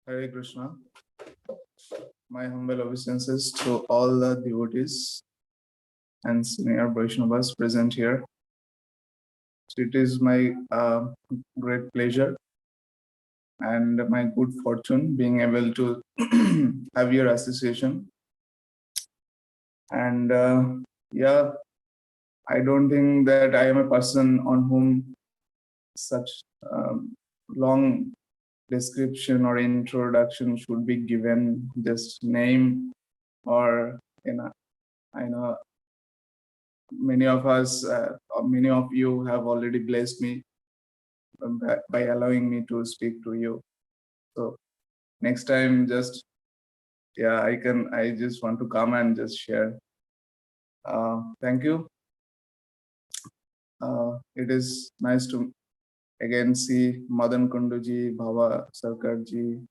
Hare Krishna. My humble obeisances to all the devotees and senior Vaishnavas present here. So it is my great pleasure and my good fortune being able to have your association. And yeah, I don't think that I am a person on whom such long description or introduction should be given. Just name or I know many of us, many of you have already blessed me by allowing me to speak to you. So next time, I just want to come and just share. Thank you. It is nice to again see Madan Kunduji, Bhava Sarkarji,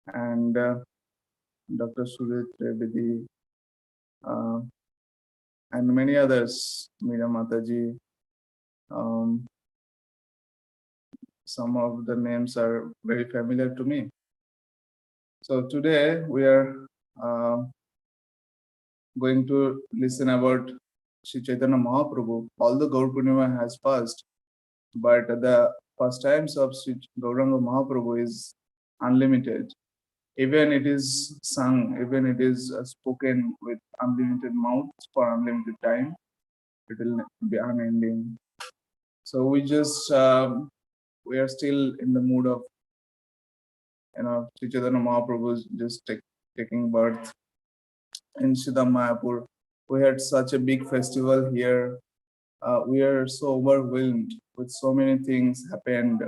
and Dr. Sudhit Rebedi, and many others, Meera Mataji. Some of the names are very familiar to me. So today we are going to listen about Sri Chaitanya Mahaprabhu. Although Gaur Purnima has passed, but the pastimes of Sri Gauranga Mahaprabhu is unlimited. Even it is sung, even it is spoken with unlimited mouths for unlimited time, it will be unending. So we are still in the mood of Sri Chaitanya Mahaprabhu just taking birth in Siddham Mayapur. We had such a big festival here. We are so overwhelmed with so many things happened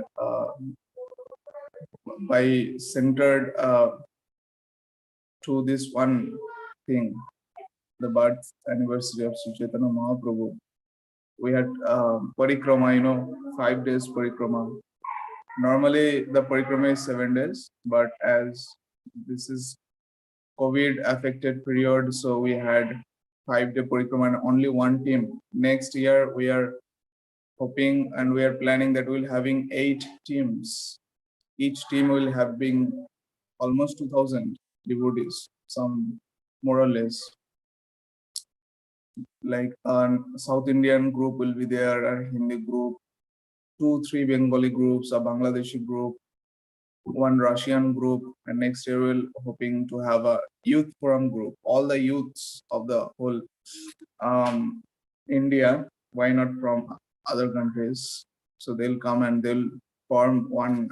by centered to this one thing, the birth anniversary of Sri Chaitanya Mahaprabhu. We had parikrama, 5 days parikrama. Normally the parikrama is 7 days, but as this is COVID affected period, so we had 5-day parikrama and only one team. Next year we are hoping and we are planning that we'll having 8 teams. Each team will have been almost 2,000 devotees, some more or less. Like a South Indian group will be there, a Hindi group, 2-3 Bengali groups, a Bangladeshi group, one Russian group, and next year we're hoping to have a youth forum group. All the youths of the whole India, why not from other countries? So they'll come and they'll form one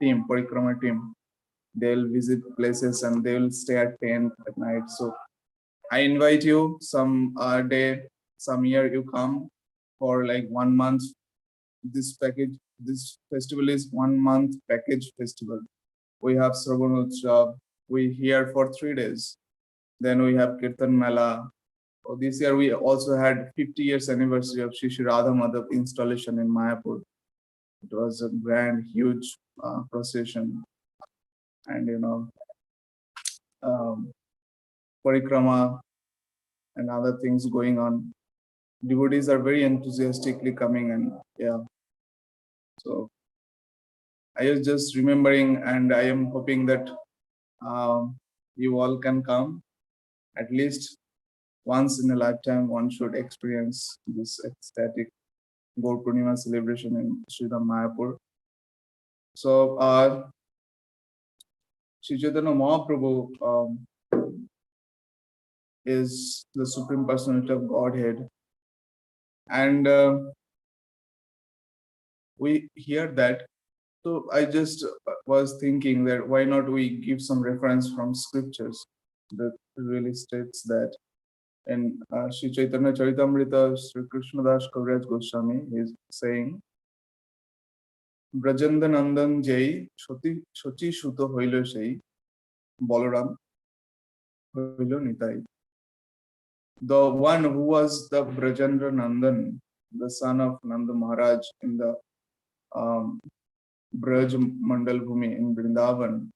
team, parikrama team. They'll visit places and they'll stay at tent at night. So I invite you some day, some year you come for like 1 month. This festival is 1 month package festival. We have Sravan Utsav, we here for 3 days. Then we have Kirtan Mela. So this year we also had 50 years anniversary of Shri Shri Radha Madhav installation in Mayapur. It was a grand, huge procession. And parikrama and other things going on. Devotees are very enthusiastically coming, and yeah. So I was just remembering, and I am hoping that you all can come. At least once in a lifetime, one should experience this ecstatic Gaur Purnima celebration in Sridham Mayapur. So Sri Chaitanya Mahaprabhu is the Supreme Personality of Godhead. And we hear that. So I just was thinking that why not we give some reference from scriptures that really states that in Sri Chaitanya Charitamrita, Sri Krishna Das Kaviraj Goswami is saying, Brajanda Nandan Jai Shochi Shuto Hoilo Sei Balaram Hoilo Nitai. The one who was the Brajendra Nandan, the son of Nanda Maharaj in the Braj Mandal Bhumi in Vrindavan,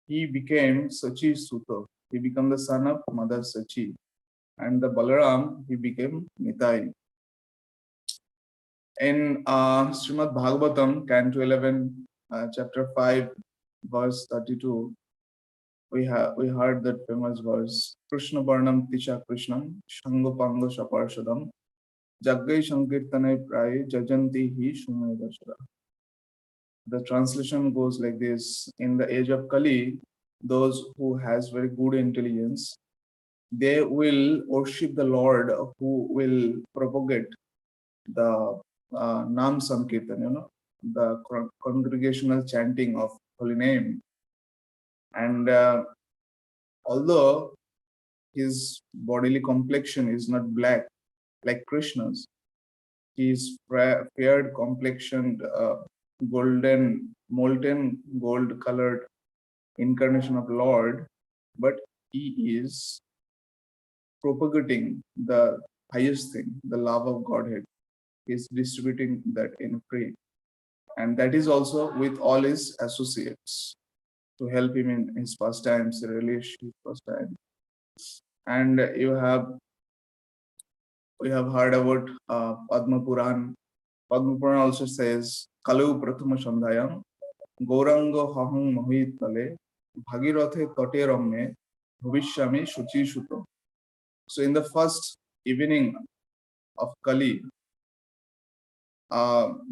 he became Sachi Suta. He became the son of Mother Sachi. And the Balaram, he became Nitai. In Srimad Bhagavatam, Canto 11, chapter 5, verse 32, we heard that famous verse, Krishna Varnam Tisha Krishnam, Shango Pango Shaparshadam, Jaggai Sankirtane Prai Jajanti Hi Shumedashara. The translation goes like this: in the age of Kali, those who has very good intelligence, they will worship the Lord who will propagate the Nam Sankirtan, the congregational chanting of holy name. And although his bodily complexion is not black like Krishna's, he is fair complexioned, golden, molten gold colored incarnation of Lord, but he is propagating the highest thing, the love of Godhead. He is distributing that in free. And that is also with all his associates to help him in his pastimes, relish his pastimes. And we have heard about Padma Puran. Padma Puran also says, Kalau Prathama Sandhayam, Gaurango Hahang Mohit Tale, Bhagirathe Tote Ramme, Bhavishyami Shuchi Shuto. So in the first evening of Kali,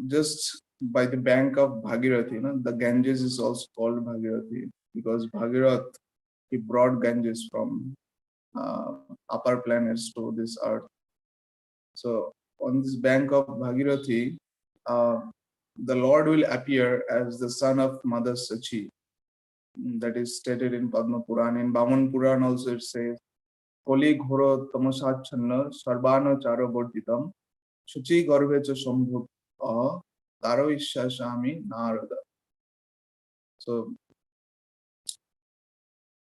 just by the bank of Bhagirathi, the Ganges is also called Bhagirathi because Bhagirath, he brought Ganges from upper planets to this earth. So on this bank of Bhagirathi, the Lord will appear as the son of Mother Sachi. That is stated in Padma Puran. In Vaman Puran also it says, Koli Ghoro Tamasachanna Sarvana Chara Borditam Shuchi Garvecha Sambhut Taro Ishashami Narada. So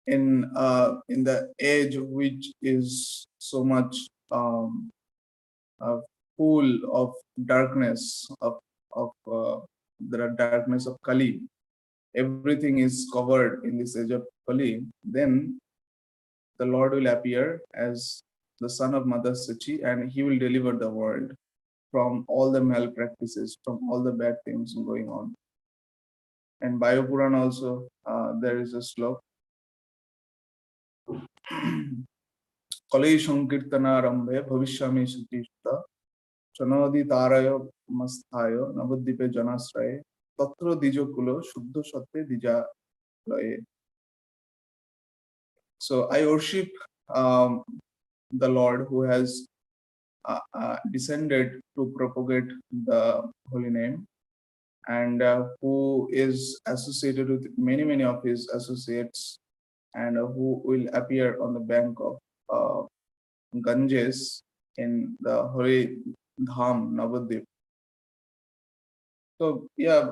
in the age which is so much full of darkness of the darkness of Kali, everything is covered in this age of Kali, then the Lord will appear as the son of Mother Sachi and he will deliver the world from all the malpractices, from all the bad things going on. And Biopuran also, there is a slok. Kalei Sankirtanarambhe Bhavishyami Sutishta Chanodi Tarayo Masthayo Navadipe Janasraye Tatra Dijokulo Shuddha Satte Dija Laye. So I worship the Lord who has descended to propagate the holy name and who is associated with many of his associates and who will appear on the bank of Ganges in the holy Dham Navadvip. So yeah,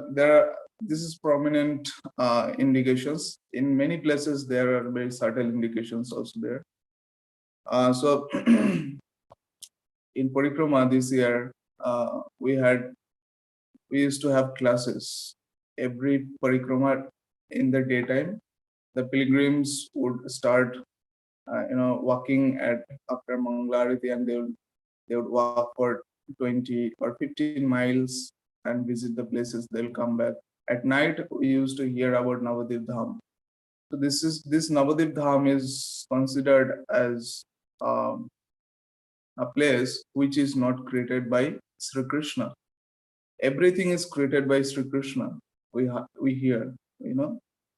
this is prominent indications. In many places there are very subtle indications also there. So in Parikrama this year, we used to have classes. Every Parikrama in the daytime, the pilgrims would start, walking after Mangalarati, and they would walk for 20 or 15 miles and visit the places. They'll come back. At night, we used to hear about Navadip Dham. So this Navadip Dham is considered as a place which is not created by Sri Krishna. Everything is created by Sri Krishna. We hear,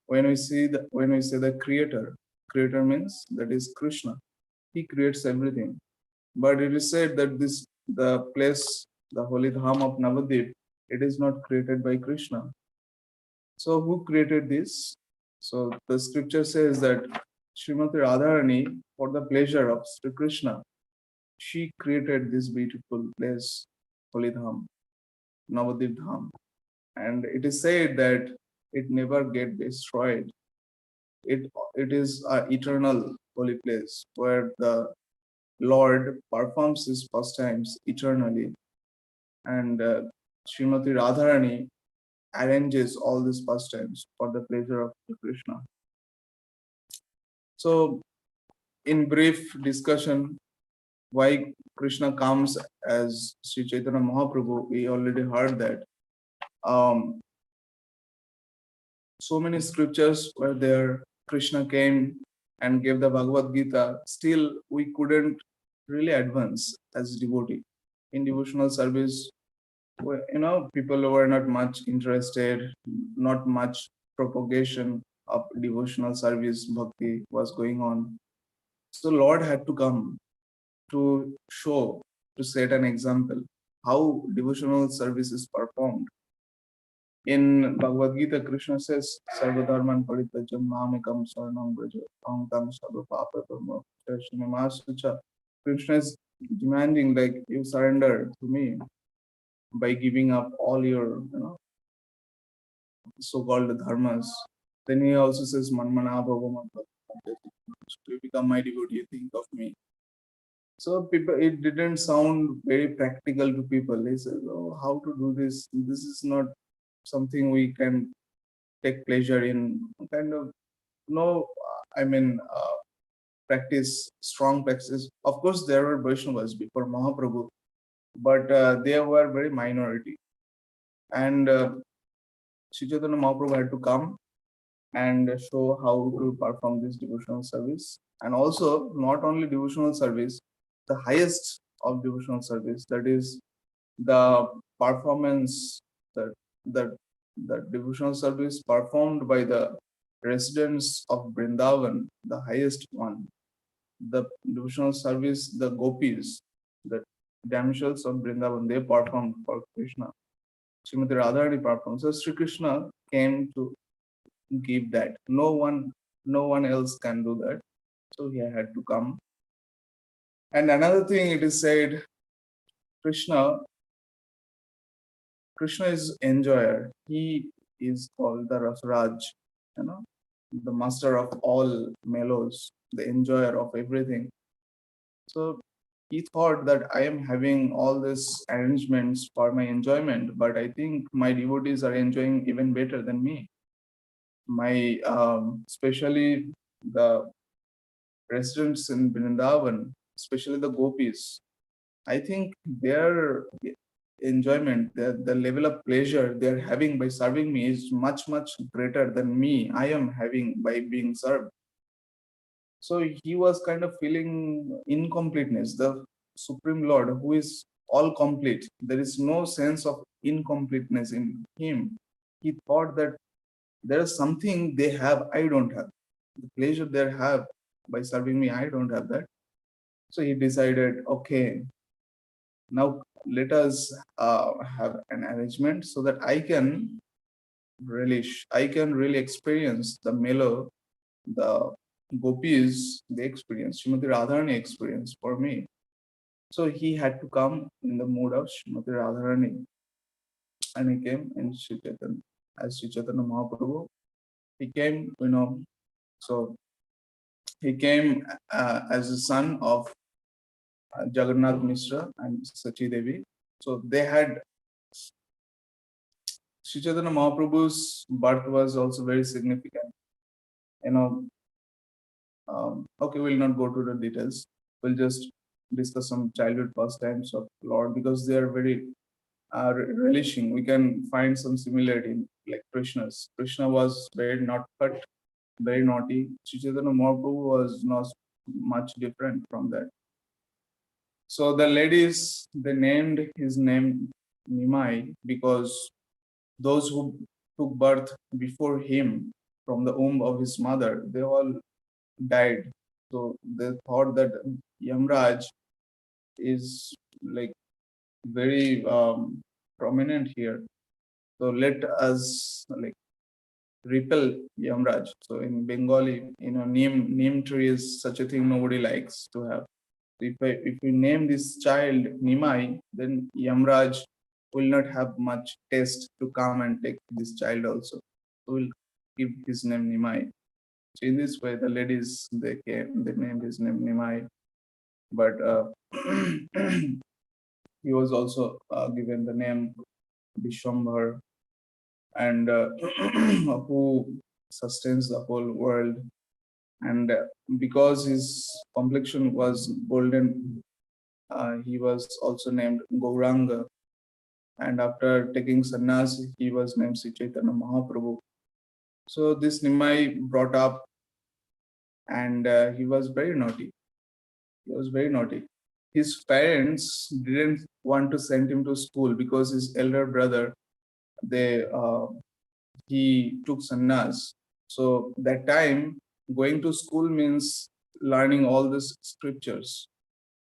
when we say the creator means that is Krishna. He creates everything. But it is said that the place, the holy Dham of Navadip, it is not created by Krishna. So who created this? So the scripture says that Srimati Radharani, for the pleasure of Sri Krishna, she created this beautiful place, holy Dham, Navadip Dham. And it is said that it never get destroyed. It is an eternal holy place where the Lord performs his pastimes eternally. And Srimati Radharani arranges all these pastimes for the pleasure of Krishna. So, in brief discussion, why Krishna comes as Sri Chaitanya Mahaprabhu, we already heard that. So many scriptures were there. Krishna came and gave the Bhagavad Gita. Still, we couldn't really advance as devotee. In devotional service, people were not much interested, not much propagation of devotional service, bhakti was going on. So Lord had to come to show, to set an example how devotional service is performed. In Bhagavad Gita, Krishna says, Sarva Dharman Parityajam Mamekam Saranam Braja Aham Sarva Papa Dharma Masucha. Krishna is demanding like you surrender to me by giving up all your so-called dharmas. Then he also says, Manmana Bhagavad. You become my devotee, think of me. So people, it didn't sound very practical to people. They said, "Oh, how to do this? This is not something we can take pleasure in." Kind of no, I mean, practice strong practice. Of course, there were Vaishnavas before Mahaprabhu, but they were very minority. And Sri Chaitanya Mahaprabhu had to come and show how to perform this devotional service. And also, not only devotional service, the highest of devotional service, that is the performance, that the, the devotional service performed by the residents of Vrindavan, the highest one, the devotional service, the gopis, the damsels of Vrindavan, they performed for Krishna. Srimati Radharani performed. So Sri Krishna came to give that. No one else can do that. So he had to come. And another thing it is said, Krishna is enjoyer. He is called the Rasraj, the master of all mellows, the enjoyer of everything. So he thought that I am having all these arrangements for my enjoyment, but I think my devotees are enjoying even better than me. My especially the residents in Vrindavan, especially the gopis, I think their enjoyment, the level of pleasure they're having by serving me is much, much greater than me. I am having by being served. So he was kind of feeling incompleteness. The Supreme Lord, who is all complete, there is no sense of incompleteness in him. He thought that there is something they have, I don't have. The pleasure they have by serving me, I don't have that. So he decided, okay, now let us have an arrangement so that I can relish, I can really experience the mellow, the gopis, the experience, Srimati Radharani experience for me. So he had to come in the mood of Srimati Radharani, and he came in Sri Chaitanya, as Sri Chaitanya Mahaprabhu. He came, so he came as the son of Jagannath Mishra and Sachi Devi. So they had Sri Chaitanya Mahaprabhu's birth was also very significant. Okay, we'll not go to the details. We'll just discuss some childhood pastimes of Lord because they are very relishing. We can find some similarity in like Krishna's. Krishna was very not cut, very naughty. Sri Chaitanya Mahaprabhu was not much different from that. So the ladies, they named his name Nimai because those who took birth before him from the womb of his mother, they all died. So they thought that Yamraj is like very prominent here. So let us like repel Yamraj. So in Bengali, neem tree is such a thing nobody likes to have. If we name this child Nimai, then Yamraj will not have much taste to come and take this child also. So we'll give his name Nimai. So in this way, the ladies they named his name Nimai, but he was also given the name Vishwambhar, and who sustains the whole world. And because his complexion was golden, he was also named Gauranga. And after taking sannyas, he was named Sri Chaitanya Mahaprabhu. So this Nimai brought up, and he was very naughty. He was very naughty. His parents didn't want to send him to school because his elder brother, they he took sannyas. So that time, going to school means learning all these scriptures.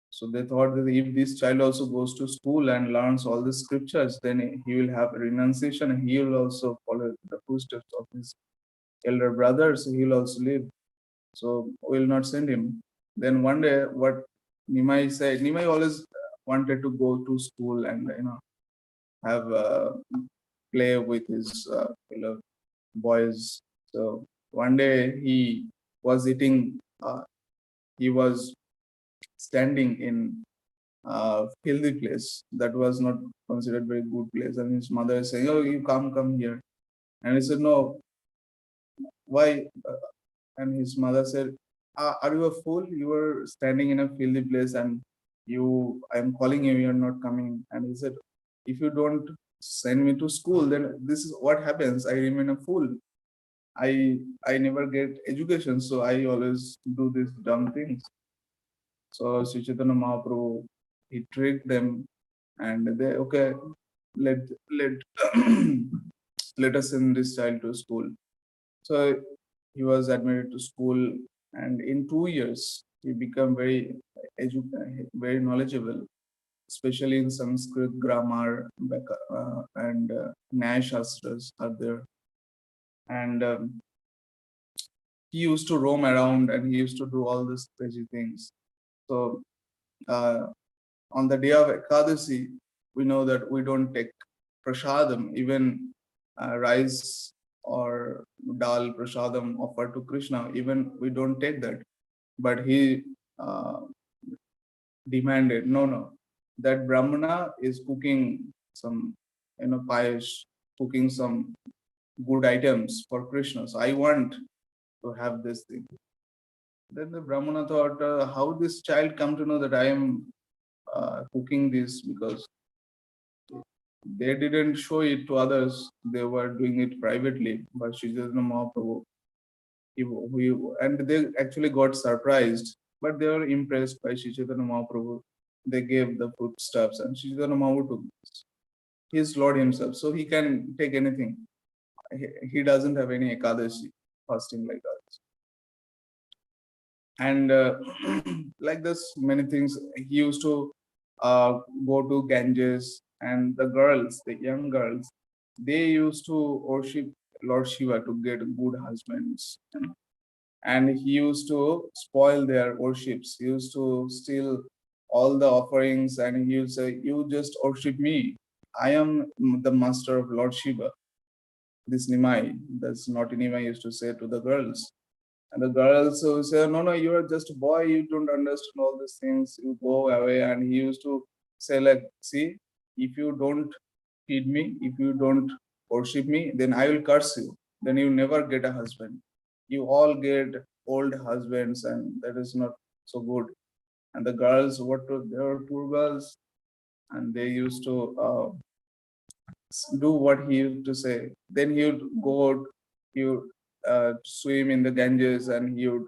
So they thought that if this child also goes to school and learns all the scriptures, then he will have renunciation and he will also follow the footsteps of his elder brother. So he will also live. So we will not send him. Then one day, what Nimai said, Nimai always wanted to go to school and have play with his fellow boys. So one day was eating. He was standing in filthy place that was not considered very good place, and his mother is saying, "Oh, you come here," and he said, "No, why?" And his mother said, "Are you a fool? You were standing in a filthy place, and I'm calling you. You're not coming." And he said, "If you don't send me to school, then this is what happens. I remain a fool. I never get education, so I always do these dumb things." So Sri Chaitanya Mahaprabhu, he tricked them, and they, okay, let let let us send this child to school. So he was admitted to school, and in 2 years he became very knowledgeable, especially in Sanskrit grammar, and Nyaya Shastras are there. And he used to roam around and he used to do all these crazy things. So on the day of Ekadasi, we know that we don't take prasadam, even rice or dal prasadam offered to Krishna, even we don't take that. But he uh, demanded, no, that Brahmana is cooking some, payash, cooking some good items for Krishna. So I want to have this thing. Then the Brahmana thought, how this child come to know that I am cooking this, because they didn't show it to others. They were doing it privately. But Sri Chaitanya Mahaprabhu, and they actually got surprised, but they were impressed by Sri Chaitanya Mahaprabhu. They gave the foodstuffs, and Sri Chaitanya Mahaprabhu took this. He is Lord himself, so he can take anything. He doesn't have any Ekadashi fasting like us. And like this, many things. He used to go to Ganges, and the girls, the young girls, they used to worship Lord Shiva to get good husbands. And he used to spoil their worships. He used to steal all the offerings, and he would say, "You just worship me. I am the master of Lord Shiva." This Nimai, that's naughty Nimai used to say to the girls. And the girls who say, no, you are just a boy, you don't understand all these things, you go away. And he used to say, like, see, if you don't feed me, if you don't worship me, then I will curse you. Then you never get a husband. You all get old husbands, and that is not so good. And the girls, they were poor girls, and they used to do what he used to say. Then he would go out, he would swim in the Ganges, and he would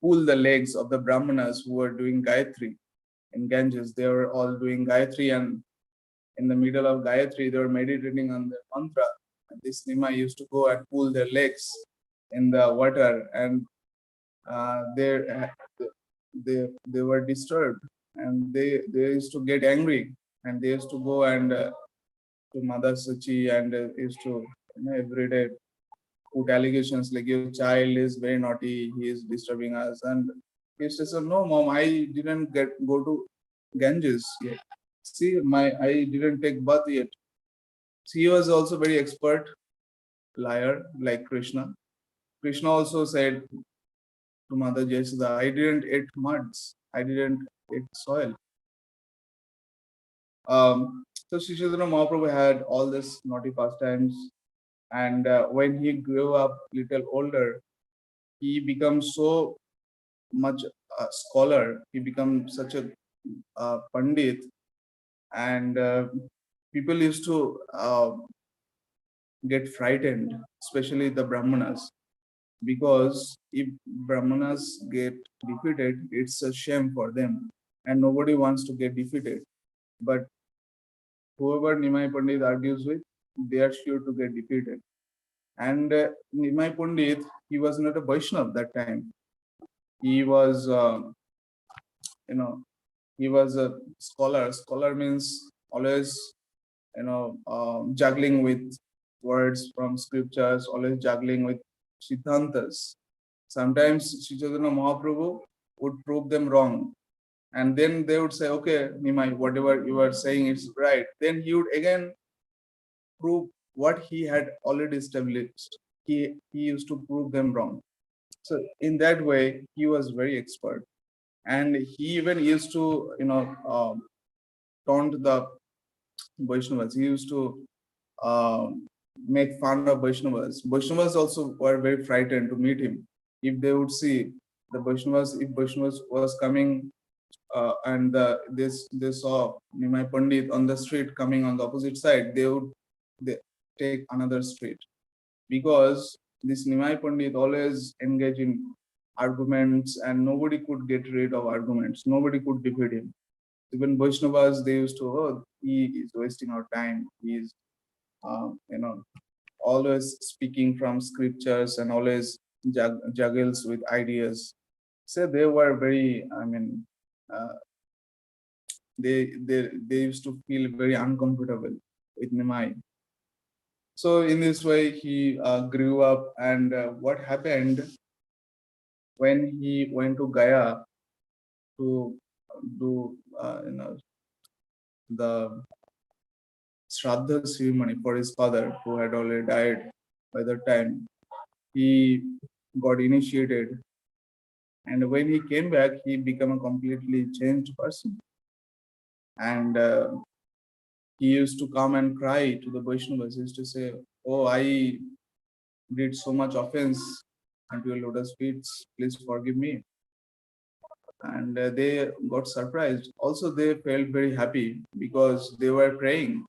pull the legs of the Brahmanas who were doing Gayatri in Ganges. They were all doing Gayatri, and in the middle of Gayatri, they were meditating on the mantra. And this Nima used to go and pull their legs in the water, and they were disturbed, and they used to get angry, and they used to go and to Mother Sachi, and used to every day put allegations like, your child is very naughty, he is disturbing us. And he used to say, no, mom, I didn't go to Ganges yet. See, I didn't take bath yet. So he was also very expert liar, like Krishna. Krishna also said to Mother Yashoda, I didn't eat muds, I didn't eat soil. So Sri Chaitanya Mahaprabhu had all this naughty pastimes, and when he grew up little older, he becomes so much a scholar. He becomes such a pandit, and people used to get frightened, especially the Brahmanas, because if Brahmanas get defeated, it's a shame for them, and nobody wants to get defeated. But whoever Nimai Pandit argues with, they are sure to get defeated. And Nimai Pandit, he was not a Vaishnav that time. He was, you know, he was a scholar. Scholar means always, juggling with words from scriptures, always juggling with Siddhantas. Sometimes Sri Chaitanya Mahaprabhu would prove them wrong. And then they would say, okay, Nimai, whatever you are saying is right. Then he would again prove what he had already established. He used to prove them wrong. So in that way, he was very expert. And he even used to, taunt the Vaishnavas. He used to make fun of Vaishnavas. Vaishnavas also were very frightened to meet him. If they would see the Vaishnavas, if Vaishnavas was coming and they saw Nimai Pandit on the street coming on the opposite side, they take another street, because this Nimai Pandit always engage in arguments and nobody could get rid of arguments. Nobody could defeat him. Even Vaishnavas, they used to, oh, he is wasting our time. He is, always speaking from scriptures and always juggles with ideas. So they were very, uh, they used to feel very uncomfortable with Nimai. So in this way, he grew up. And what happened when he went to Gaya to do, the Shraddha ceremony for his father, who had already died by the time, he got initiated. And when he came back, he became a completely changed person. And he used to come and cry to the Vaishnavas. He used to say, oh, I did so much offense unto your lotus feet. Please forgive me. And they got surprised. Also, they felt very happy because they were praying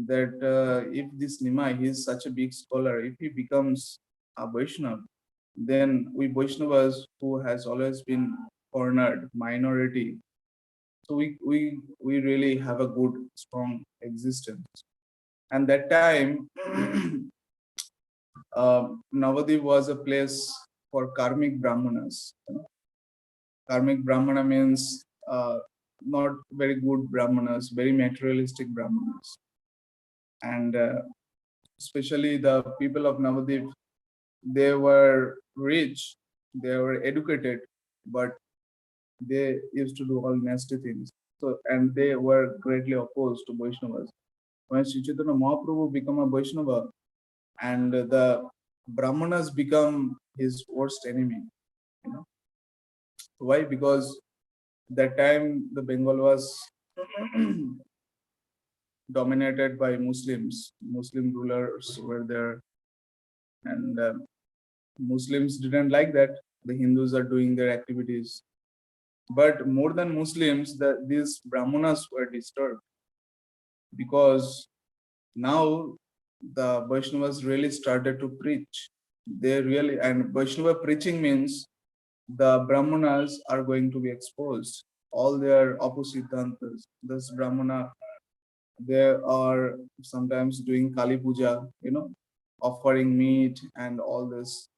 that if this Nimai, he is such a big scholar, if he becomes a Vaishnav, then we Vaishnavas, who has always been cornered, minority, so we really have a good, strong existence. And that time, Navadip was a place for karmic brahmanas. Karmic brahmana means not very good brahmanas, very materialistic brahmanas. And especially the people of Navadip, they were rich, they were educated, but they used to do all nasty things. So, and they were greatly opposed to Vaishnavas. When Sri Chaitanya Mahaprabhu became a Vaishnava, and the Brahmanas become his worst enemy. Why? Because that time the Bengal was dominated by Muslims. Muslim rulers were there, and Muslims didn't like that the Hindus are doing their activities. But more than Muslims, these Brahmanas were disturbed, because now the Vaishnavas really started to preach. They really, and Vaishnava preaching means the Brahmanas are going to be exposed. All their opposite tantas. This Brahmana, they are sometimes doing Kali Puja, offering meat and all this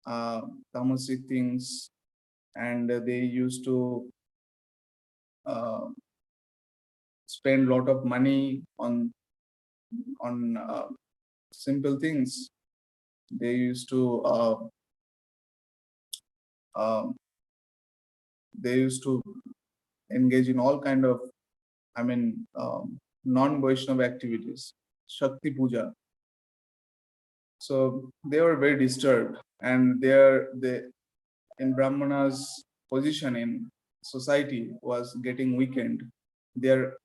tamasic things, and they used to uh, spend a lot of money on simple things. They used to um, they used to engage in all kind of, non-Vaishnava activities, Shakti Puja. So they were very disturbed, and they in Brahmanas' position in society was getting weakened. Their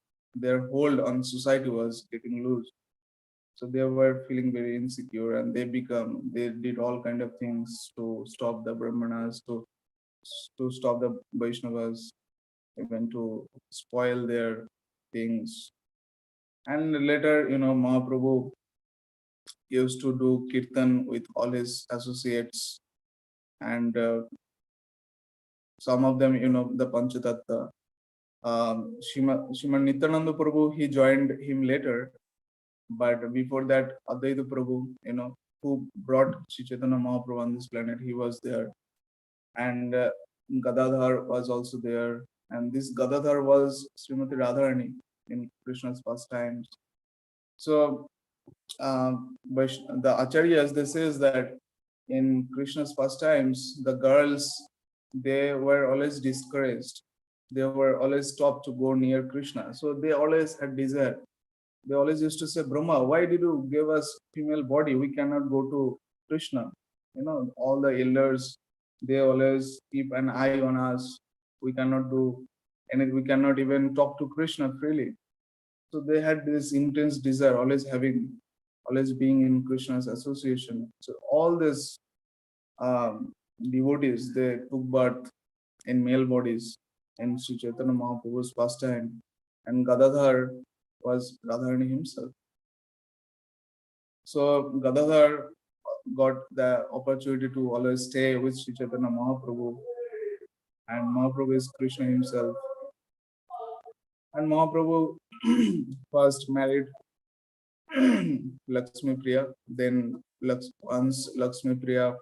hold on society was getting loose. So they were feeling very insecure, and they did all kind of things to stop the Brahmanas, to stop the Vaishnavas, even to spoil their things. And later, Mahaprabhu used to do kirtan with all his associates, and some of them, the Panchatattva. Srimad Nityananda Prabhu, he joined him later, but before that, Advaita Prabhu, who brought Sri Chaitanya Mahaprabhu on this planet, he was there, and Gadadhar was also there, and this Gadadhar was Srimati Radharani in Krishna's pastimes. So but the acharyas, they says that in Krishna's pastimes, the girls, they were always discouraged. They were always stopped to go near Krishna. So they always had desire. They always used to say, Brahma, why did you give us female body? We cannot go to Krishna. All the elders, they always keep an eye on us. We cannot do, and we cannot even talk to Krishna freely. So they had this intense desire, always being in Krishna's association. So all these devotees, they took birth in male bodies in Sri Chaitanya Mahaprabhu's pastime, and Gadadhar was Radharani himself. So Gadadhar got the opportunity to always stay with Sri Chaitanya Mahaprabhu, and Mahaprabhu is Krishna himself. And Mahaprabhu first married Lakshmi Priya. Then once Lakshmi Priya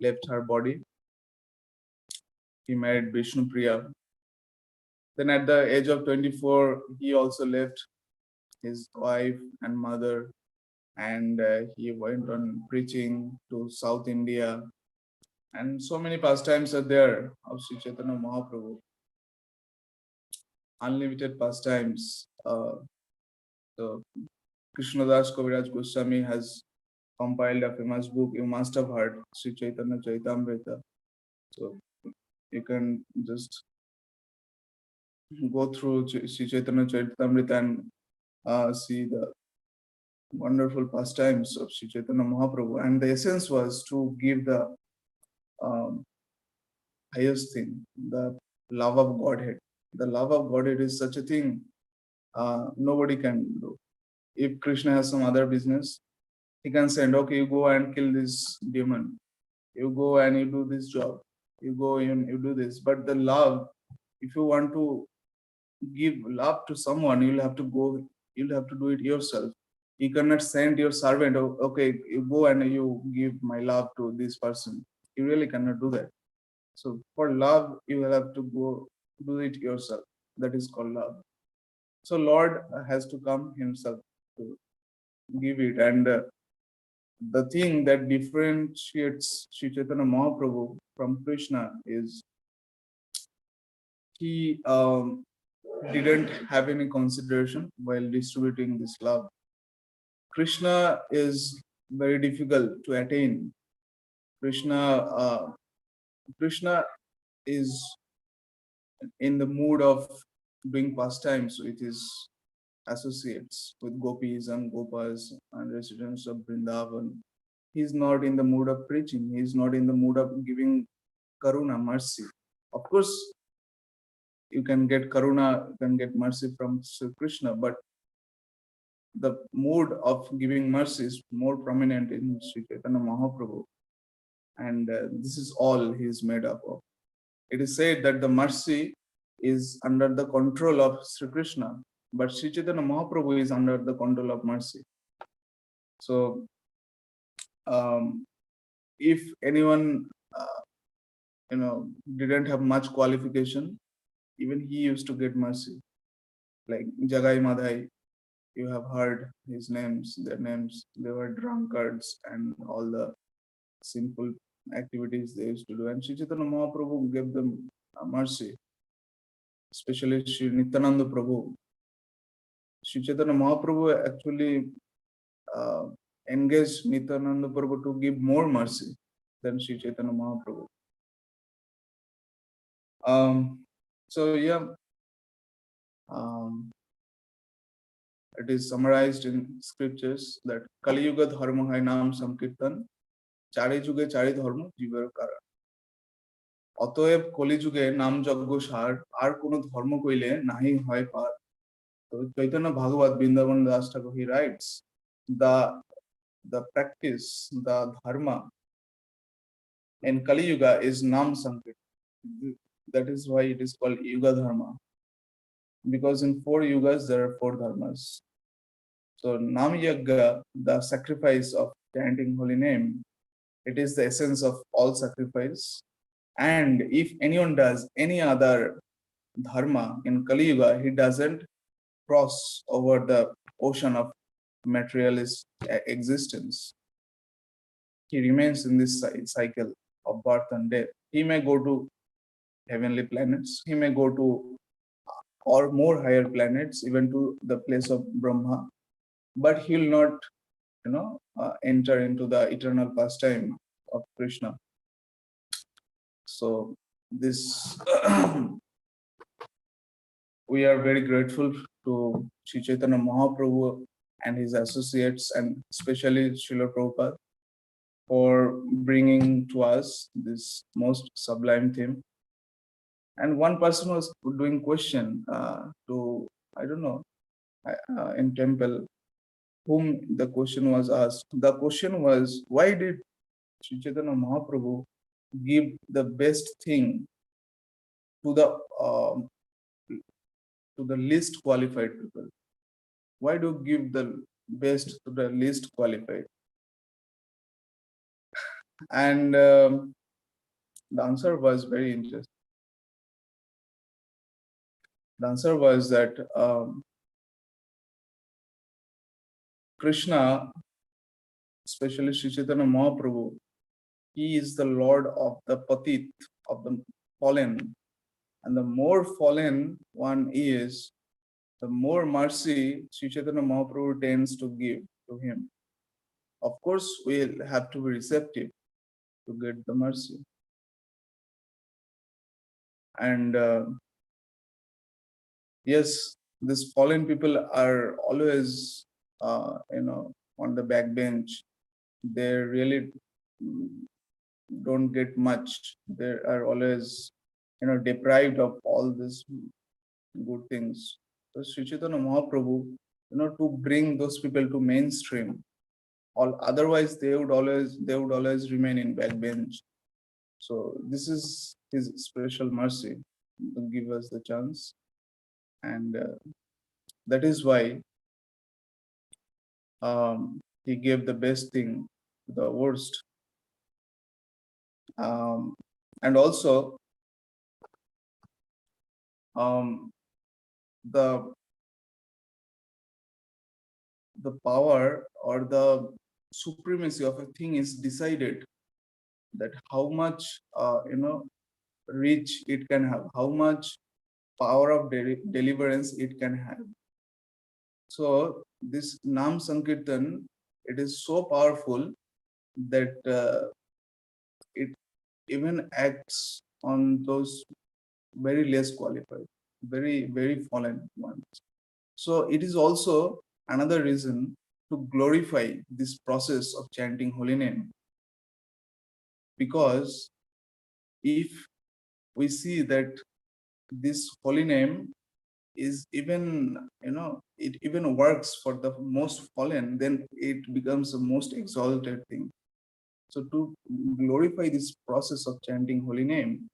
left her body, he married Vishnu Priya. Then at the age of 24, he also left his wife and mother, and he went on preaching to South India. And so many pastimes are there of Sri Chaitanya Mahaprabhu. Unlimited pastimes. So Krishnadas Kaviraj Goswami has compiled a famous book you must have heard, Sri Chaitanya Chaitamrita. So you can just go through Sri Chaitanya Chaitamrita and see the wonderful pastimes of Sri Chaitanya Mahaprabhu. And the essence was to give the highest thing, the love of Godhead. The love of Godhead is such a thing nobody can do. If Krishna has some other business, he can send, okay, you go and kill this demon. You go and you do this job. You go and you do this. But the love, if you want to give love to someone, you'll have to do it yourself. You cannot send your servant, okay, you go and you give my love to this person. You really cannot do that. So for love, you will have to go do it yourself. That is called love. So Lord has to come himself to give it. And the thing that differentiates Sri Chaitanya Mahaprabhu from Krishna is he didn't have any consideration while distributing this love. Krishna is very difficult to attain. Krishna is in the mood of doing pastimes with his associates, with gopis and gopas and residents of Vrindavan. He's not in the mood of preaching. He's not in the mood of giving karuna, mercy. Of course, you can get karuna, you can get mercy from Sri Krishna, but the mood of giving mercy is more prominent in Sri Chaitanya Mahaprabhu. And this is all he is made up of. It is said that the mercy is under the control of Sri Krishna, but Sri Chaitanya Mahaprabhu is under the control of mercy. So, if anyone, didn't have much qualification, even he used to get mercy. Like Jagai Madhai, you have heard his names, their names. They were drunkards and all the sinful activities they used to do. And Sri Chaitanya Mahaprabhu gave them mercy, especially Sri Nityananda Prabhu. Sri Chaitanya Mahaprabhu actually engaged Nityananda Prabhu to give more mercy than Sri Chaitanya Mahaprabhu. So yeah, it is summarized in scriptures that Kali Yuga Dharma Hai Nam Sankirtan, Chari Juge Chari Dharma Jivar Kara. অতএব কলিযুগে নাম যজ্ঞ সার আর কোন ধর্ম কইলে নাহি হয় পার. So Chaitanya Bhagavat Vrindavan Das Thakur, he writes, the the practice, the dharma in Kali Yuga is Nam Sankirtan. That is why it is called Yuga Dharma. Because in 4 yugas there are 4 dharmas. So Nam Yagga, the sacrifice of chanting holy name, it is the essence of all sacrifice. And if anyone does any other dharma in Kali Yuga, he doesn't cross over the ocean of materialist existence. He remains in this cycle of birth and death. He may go to heavenly planets, he may go to or more higher planets, even to the place of Brahma, but he will not, enter into the eternal pastime of Krishna. So this we are very grateful to Sri Chaitanya Mahaprabhu and his associates, and especially Srila Prabhupada, for bringing to us this most sublime theme. And one person was doing question to, I don't know, in temple, whom the question was asked. The question was, why did Sri Chaitanya Mahaprabhu give the best thing to the least qualified people? Why do you give the best to the least qualified? And the answer was very interesting. The answer was that Krishna, especially Sri Chaitanya Mahaprabhu, he is the Lord of the Patit, of the fallen. And the more fallen one is, the more mercy Sri Chaitanya Mahaprabhu tends to give to him. Of course, we'll have to be receptive to get the mercy. And yes, these fallen people are always, on the backbench. They really don't get much. They are always, deprived of all these good things. So Sri Chaitanya Mahaprabhu, to bring those people to mainstream. All otherwise they would always remain in backbench. So this is his special mercy to give us the chance, and that is why he gave the best thing to the worst. And also the power or the supremacy of a thing is decided, that how much reach it can have, how much power of deliverance it can have. So this Nam Sankirtan, it is so powerful that it even acts on those very less qualified, very, very fallen ones. So it is also another reason to glorify this process of chanting holy name. Because if we see that this holy name is even, it even works for the most fallen, then it becomes the most exalted thing. So to glorify this process of chanting holy name,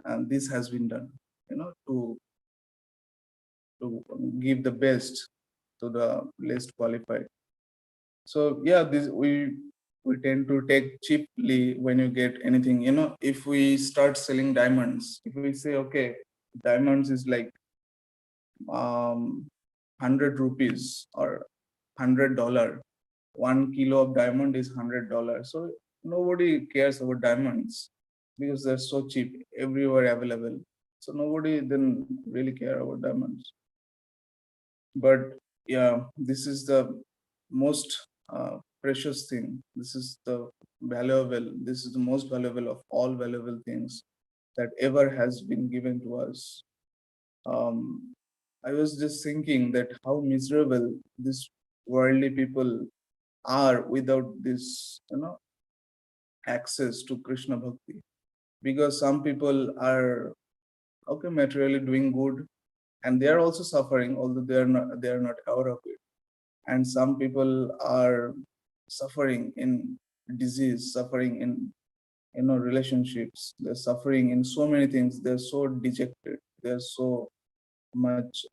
and this has been done, to give the best to the least qualified. So yeah, this we tend to take cheaply when you get anything. If we start selling diamonds, if we say, okay, diamonds is like 100 rupees or $100, 1 kilo of diamond is $100. So nobody cares about diamonds because they're so cheap, everywhere available. So nobody then really care about diamonds. But yeah, this is the most precious thing. This is the valuable. This is the most valuable of all valuable things that ever has been given to us. I was just thinking that how miserable these worldly people are without this, access to Krishna Bhakti. Because some people are, okay, materially doing good, and they are also suffering, although they are not aware of it. And some people are suffering in disease, suffering in relationships, they're suffering in so many things. They're so dejected. They're so much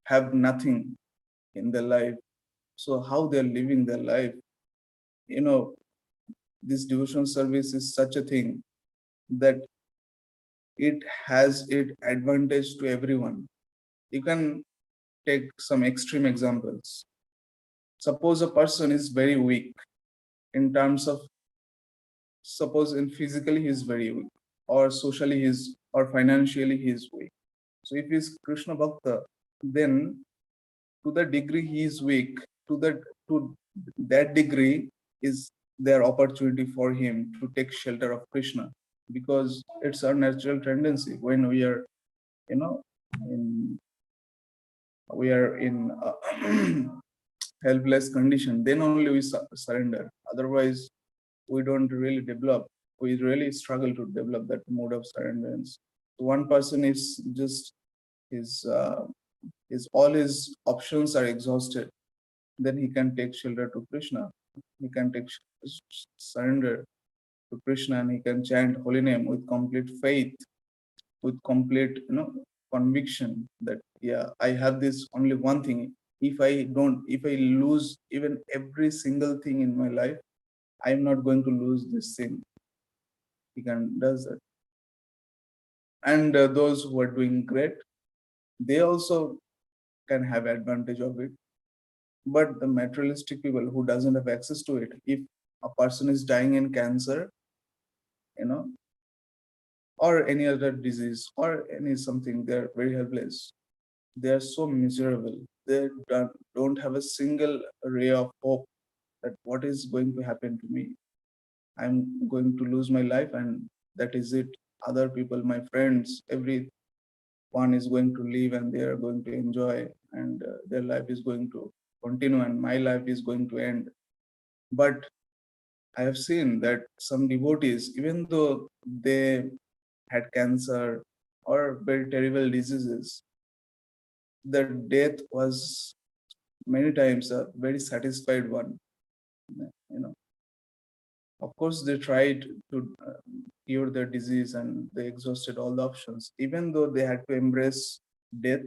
have nothing in their life. So how they're living their life, this devotional service is such a thing that it has it advantage to everyone. You can take some extreme examples. Suppose a person is very weak in terms of, suppose in physically he is very weak, or socially he is, or financially he is weak. So if he is Krishna Bhakta, then to the degree he is weak, to that degree is their opportunity for him to take shelter of Krishna, because it's our natural tendency. When we are, in we are in helpless condition, then only we surrender. Otherwise, we don't really develop. We really struggle to develop that mode of surrenderance. One person is just his all his options are exhausted, then he can take shelter to Krishna. He can take surrender to Krishna, and he can chant holy name with complete faith, with complete conviction that yeah, I have this only one thing. If I lose even every single thing in my life, I'm not going to lose this thing. He can does that. And those who are doing great, they also can have advantage of it. But the materialistic people who doesn't have access to it, if a person is dying in cancer, you know or any other disease or any something, they're very helpless. They are so miserable. They don't have a single ray of hope that what is going to happen to me. I'm going to lose my life, and that is it. Other people, my friends, everyone is going to live, and they are going to enjoy, and their life is going to continue, and my life is going to end. But I have seen that some devotees, even though they had cancer or very terrible diseases, the death was many times a very satisfied one. You know, of course, they tried to cure their disease and they exhausted all the options. Even though they had to embrace death,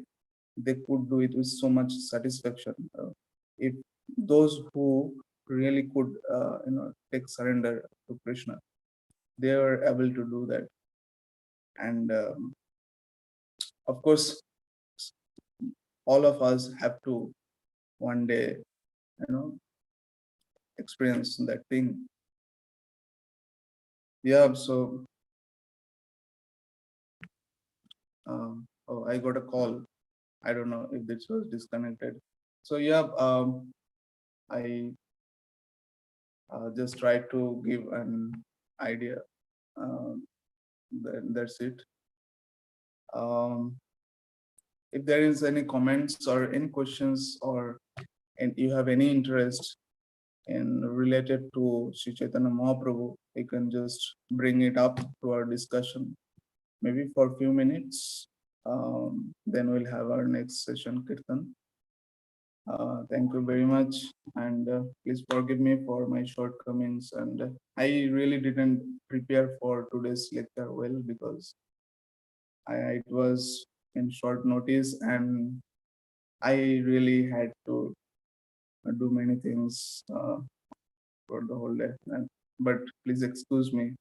they could do it with so much satisfaction. If those who really could, take surrender to Krishna, they were able to do that. And of course, all of us have to one day, experience that thing. Yeah. So, oh, I got a call. I don't know if this was disconnected. So yeah, I just tried to give an idea. That's it. If there is any comments or any questions, or and you have any interest in related to Sri Chaitanya Mahaprabhu, you can just bring it up to our discussion, maybe for a few minutes. Then we'll have our next session, Kirtan. Thank you very much, and please forgive me for my shortcomings. And I really didn't prepare for today's lecture well, because it was in short notice, and I really had to do many things for the whole day. But please excuse me,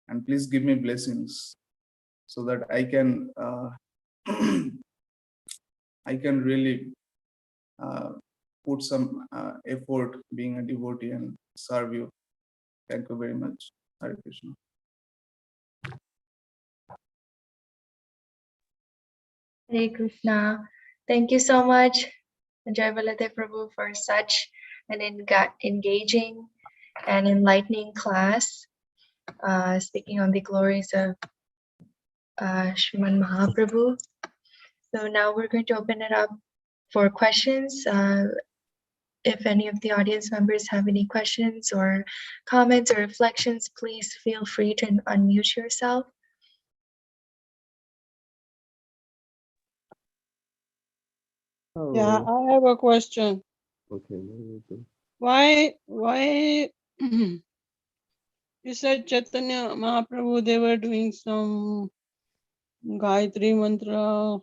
and please give me blessings so that I can I can really put some effort being a devotee and serve you. Thank you very much. Hare Krishna. Hare Krishna. Thank you so much, Jaya Baladev Prabhu, for such an engaging and enlightening class, speaking on the glories of Sriman Mahaprabhu. So now we're going to open it up for questions. If any of the audience members have any questions or comments or reflections, please feel free to unmute yourself. Yeah, I have a question. Okay. Very good. Why you said Chaitanya Mahaprabhu, they were doing some Gayatri mantra,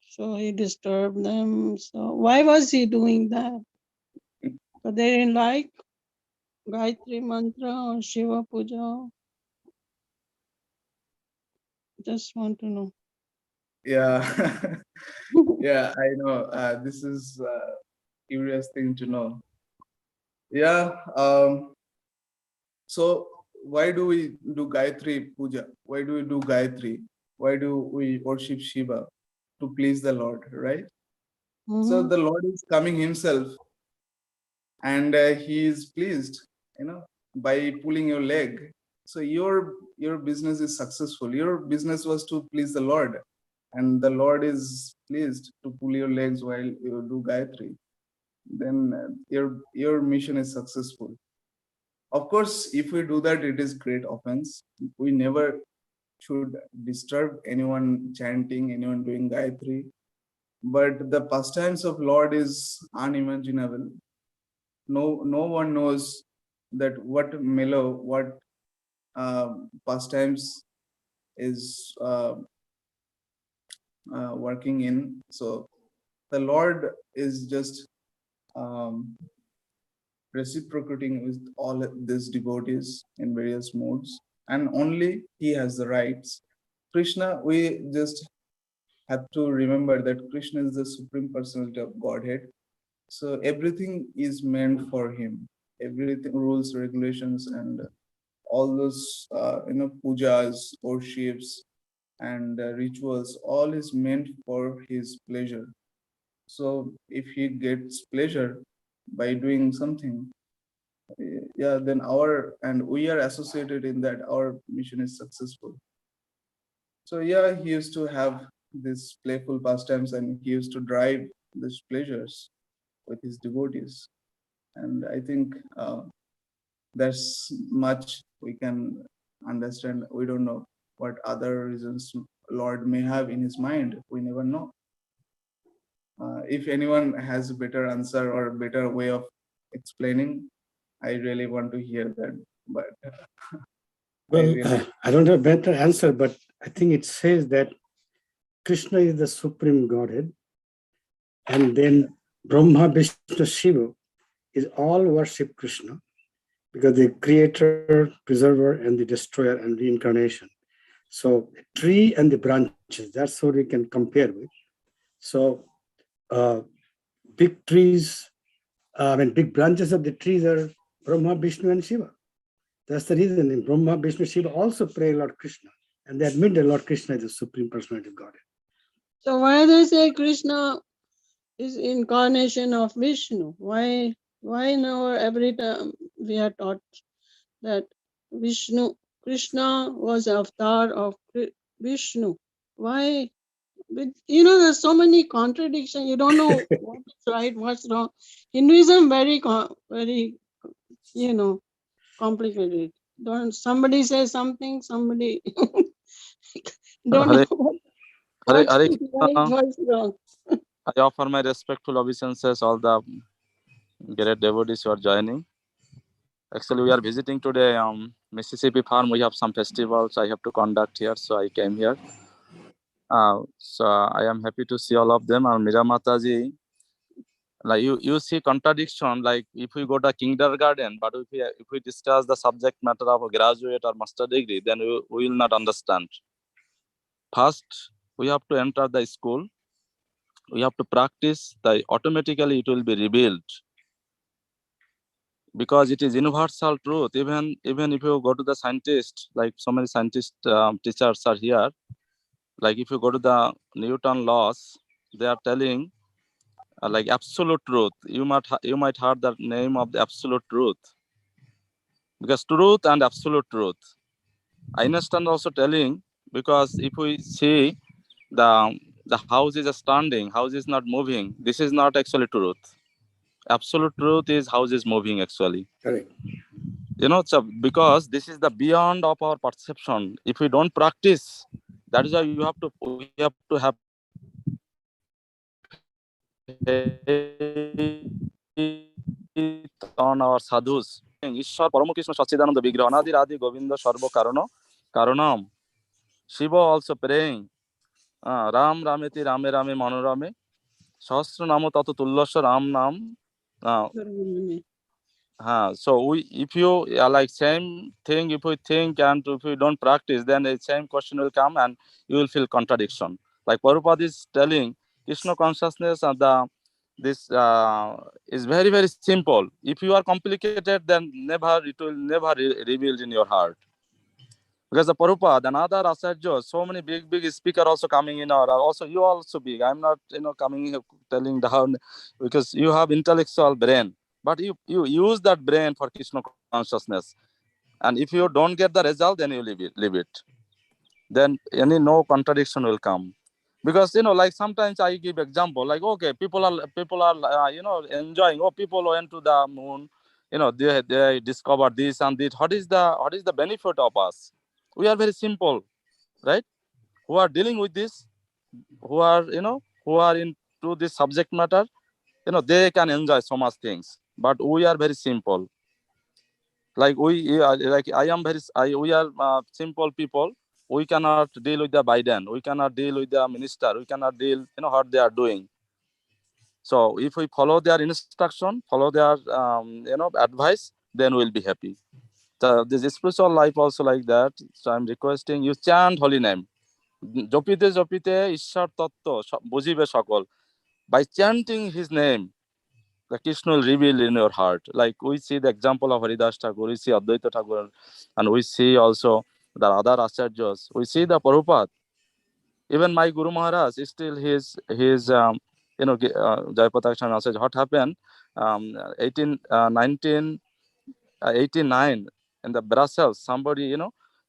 so he disturbed them. So why was he doing that? But they didn't like Gayatri mantra or Shiva puja. Just want to know. Yeah, yeah, I know. This is a curious thing to know. Yeah. So why do we do Gayatri Puja? Why do we do Gayatri? Why do we worship Shiva? To please the Lord, right? So Mhm. the Lord is coming himself, and he is pleased, by pulling your leg. So your business is successful. Your business was to please the Lord, and the Lord is pleased to pull your legs while you do Gayatri. Then your mission is successful. Of course, if we do that, it is great offense. We never should disturb anyone chanting, anyone doing Gayatri. But the pastimes of Lord is unimaginable. No one knows that what mellow, what pastimes is working in. So the Lord is just um, reciprocating with all these devotees in various modes, and only he has the rights. Krishna, we just have to remember that Krishna is the supreme personality of Godhead. So everything is meant for him. Everything, rules, regulations, and all those pujas, worships, and rituals, all is meant for his pleasure. So if he gets pleasure by doing something, yeah, then we are associated in that, our mission is successful. So yeah, he used to have this playful pastimes, and he used to drive these pleasures with his devotees. And I think there's much we can understand. We don't know what other reasons Lord may have in his mind. We never know. If anyone has a better answer or a better way of explaining, I really want to hear that. But I Well, really, I don't have a better answer, but I think it says that Krishna is the supreme Godhead, and then Brahma, Vishnu, Shiva is all worship Krishna because the creator, preserver, and the destroyer and reincarnation. So the tree and the branches, that's what we can compare with. So uh, big trees, big branches of the trees are Brahma, Vishnu, and Shiva. That's the reason in Brahma, Vishnu, Shiva also pray Lord Krishna. And they admit that Lord Krishna is the supreme personality of Godhead. So why they say Krishna is incarnation of Vishnu? Why now every time we are taught that Vishnu, Krishna was avatar of Vishnu? Why? There's so many contradictions. You don't know what's right, what's wrong. Hinduism very complicated. Don't somebody say something, somebody don't Hare, know Hare, what's Hare right, Krishna. what's wrong. I offer my respectful obeisances all the great devotees who are joining. Actually, we are visiting today Mississippi farm. We have some festivals I have to conduct here, so I came here. So I am happy to see all of them. And Mira Mataji, like you see contradiction. Like if we go to kindergarten, but if we discuss the subject matter of a graduate or master degree, then we will not understand. First, we have to enter the school. We have to practice. Automatically it will be revealed, because it is universal truth. Even if you go to the scientist, like so many scientist teachers are here, like if you go to the Newton laws, they are telling like absolute truth. You might heard the name of the absolute truth, because truth and absolute truth. Einstein also telling, because if we see the the house is standing, house is not moving, this is not actually truth. Absolute truth is house is moving actually. Correct. So because this is the beyond of our perception. If we don't practice, that is why we have to have faith, on our sadhus. ঈশ্বর পরম কৃষ্ণ সচ্চিদানন্দ বিগ্রহ অনাদি আদি গোবিন্দ সর্ব কারণম. Shiva also praying. Ram Rameti Rame Rame Manorame. Sahasra Namo Tato Tullasya Ram Nam. So if you like same thing, if you think and if you don't practice, then the same question will come and you will feel contradiction. Like Prabhupada is telling, Krishna consciousness and this is very, very simple. If you are complicated, then it will never revealed in your heart. Because the Prabhupada and other Acharyas, so many big speakers also coming in, or also you also big. I'm not coming here telling down, because you have intellectual brain, but you use that brain for Krishna consciousness, and if you don't get the result, then you leave it. Then no contradiction will come. Because like sometimes I give example, like okay, people are enjoying. Oh, people went to the moon, they discovered this and this. What is the benefit of us? We are very simple, right? Who are dealing with this, who are into this subject matter, they can enjoy so much things, but we are very simple. Like we are simple people. We cannot deal with the Biden, we cannot deal with the minister, we cannot deal what they are doing. So if we follow their instruction, follow their advice, then we'll be happy. So this spiritual life also like that. So I'm requesting you chant holy name. জপিতে জপিতে ঈশ্বর তত্ত্ব বুঝিবে সকল. By chanting his name, the Krishna will reveal in your heart. Like we see the example of Haridas Thakur, we see Advaita Thakur, and we see also the other Acharyas. We see the Prabhupada. Even my Guru Maharaj is still his Jaya Baladev message. What happened? 1989 in the Brussels,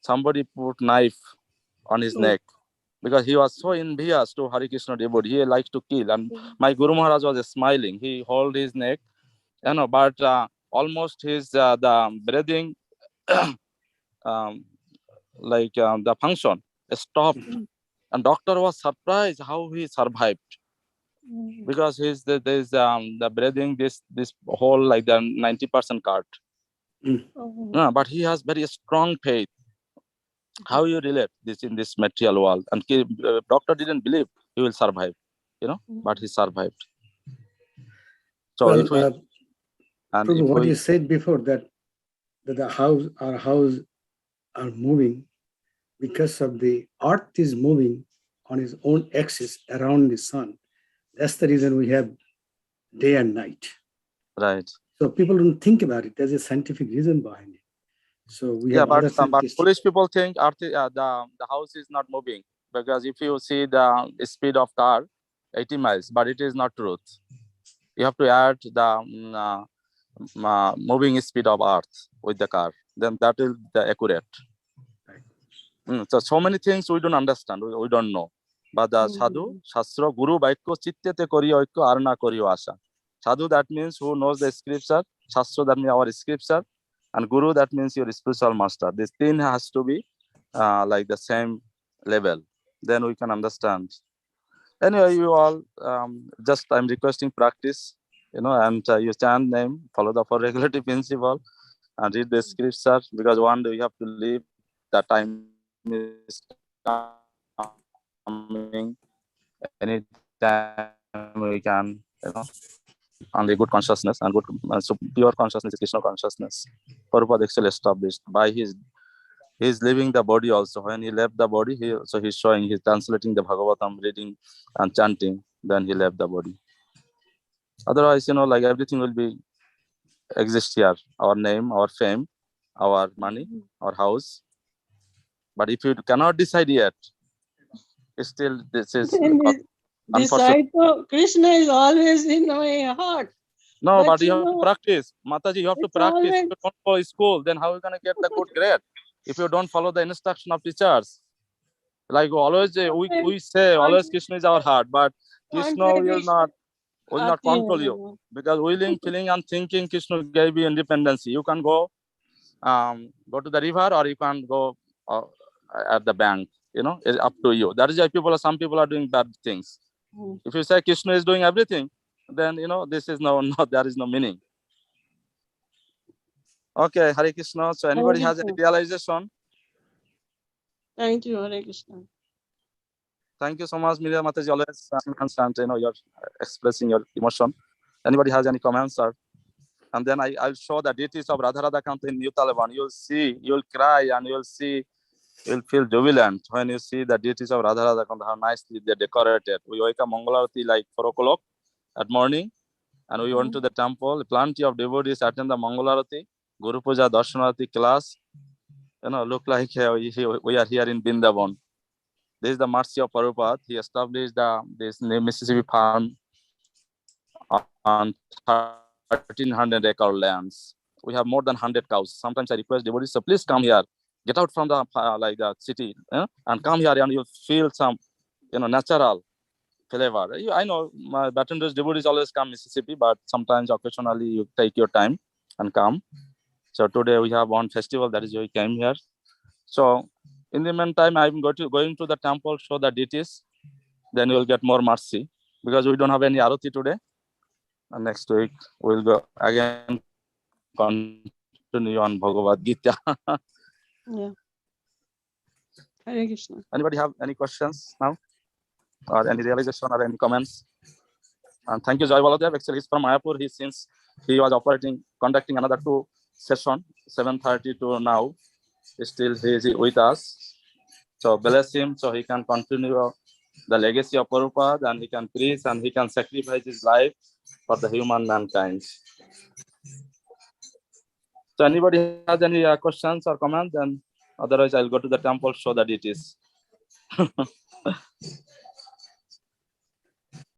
somebody put knife on his neck, because he was so envious to Hare Krishna devotee. He likes to kill, and my Guru Maharaj was smiling. He held his neck, but almost his the breathing the function stopped, and doctor was surprised how he survived, because there's the breathing this whole like the 90% cut. But he has very strong faith. How you relate this in this material world? And doctor didn't believe he will survive, but he survived. So Well, if we and Prabhu, if what we, you said before, that our house are moving because of the earth is moving on its own axis around the sun. That's the reason we have day and night. right? So people don't think about it. There's a scientific reason behind it. So we have other but scientists. foolish people think the house is not moving, because if you see the speed of car 80 miles, but it is not truth. You have to add the moving speed of earth with the car, then that is the accurate. So many things we don't understand, we don't know. But the sadhu shastra guru baikyo chittete kori oikyo arna kori asha. Sadhu, that means who knows the scripture. Shastra, that means our scripture. And guru, that means your spiritual master. This thing has to be like the same level, then we can understand. Anyway, you all just I'm requesting practice, and you chant name, follow the four regulative principle, and read the scripture, because one day you have to leave. That time is coming. Anytime we can, only good consciousness, and good so pure consciousness is Krishna consciousness. Prabhupada actually established by he's leaving the body also. When he left the body, he's showing, he's translating the Bhagavatam, reading and chanting, then he left the body. Otherwise, like everything will be exist here, our name, our fame, our money, our house. But if you cannot decide yet, still this is Decide. So Krishna is always in my heart. No, but you you have to know, practice. Mataji, you have to it's practice. always- If you don't go to school, then how are you going to get the good grade? If you don't follow the instruction of teachers. Like always, we say always Krishna is our heart, but Krishna will not control you, because willing, feeling, and thinking, Krishna gave you independence. You can go to the river, or you can go at the bank. It's up to you. That is why some people are doing bad things. If you say Krishna is doing everything, then this is no there is no meaning. Okay, Hare Krishna. So anybody has any realization? Thank you, Hare Krishna. Thank you so much, Miriam Mataji. Always constant, you're expressing your emotion. Anybody has any comments, or? And then I'll show the deities of Radharada Kanta in New Taliban. You'll see, you'll cry, and you'll feel jubilant when you see the deities of Radharada Kanta, how nicely they're decorated. We wake up Mangalarati like 4 o'clock at morning, and we went to the temple. Plenty of devotees attend the Mangalarati, Guru Puja, Darshanarati class. Look like we are here in Vrindavan. This is the mercy of Prabhupada. He established this Mississippi farm on 1,300 acre lands. We have more than 100 cows. Sometimes I request devotees, so please come here, get out from the the city, and come here, and you'll feel some, natural flavor. I know my Batonrouge devotees always come Mississippi, but sometimes occasionally you take your time and come. So today we have one festival, that is why we came here. So in the meantime, I'm going to the temple, show the deities. Then you'll get more mercy, because we don't have any arati today. And next week we'll go again, continue on Bhagavad Gita. Yeah. Hare Krishna. Anybody have any questions now, or any realization, or any comments? And thank you, Jaya Baladev. Actually, he's from Mayapur. Since he was conducting another 2 sessions, 7:30 to now. Still he is with us. So bless him, so he can continue the legacy of Prabhupada, and he can preach, and he can sacrifice his life for the human mankind. So anybody has any questions or comments? Then otherwise I'll go to the temple, show the deities.